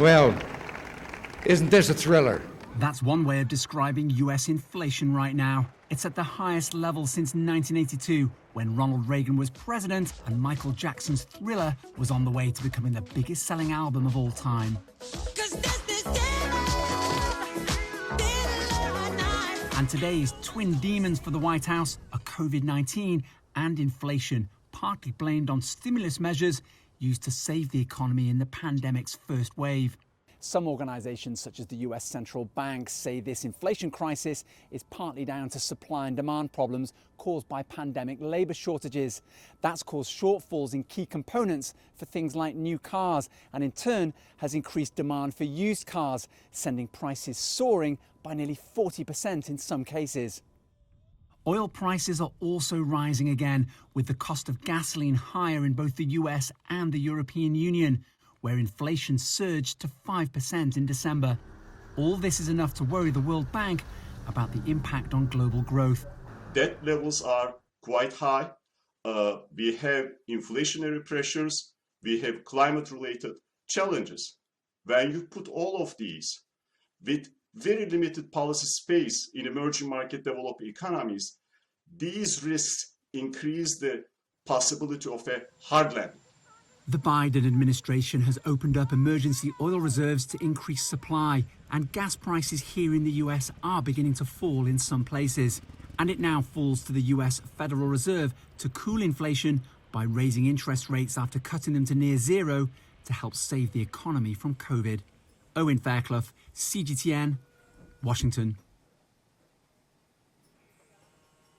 Well, isn't this a thriller? That's one way of describing US inflation right now. It's at the highest level since 1982, when Ronald Reagan was president and Michael Jackson's Thriller was on the way to becoming the biggest selling album of all time. And today's twin demons for the White House are COVID-19 and inflation, partly blamed on stimulus measures used to save the economy in the pandemic's first wave. Some organisations, such as the US Central Bank, say this inflation crisis is partly down to supply and demand problems caused by pandemic labour shortages. That's caused shortfalls in key components for things like new cars, and in turn has increased demand for used cars, sending prices soaring by nearly 40% in some cases. Oil prices are also rising again, with the cost of gasoline higher in both the US and the European Union, where inflation surged to 5% in December. All this is enough to worry the World Bank about the impact on global growth. Debt levels are quite high. We have inflationary pressures. We have climate-related challenges. When you put all of these with very limited policy space in emerging market developed economies, these risks increase the possibility of a hard landing. The Biden administration has opened up emergency oil reserves to increase supply, and gas prices here in the US are beginning to fall in some places. And it now falls to the US Federal Reserve to cool inflation by raising interest rates after cutting them to near zero to help save the economy from COVID. Owen, Fairclough, CGTN, Washington.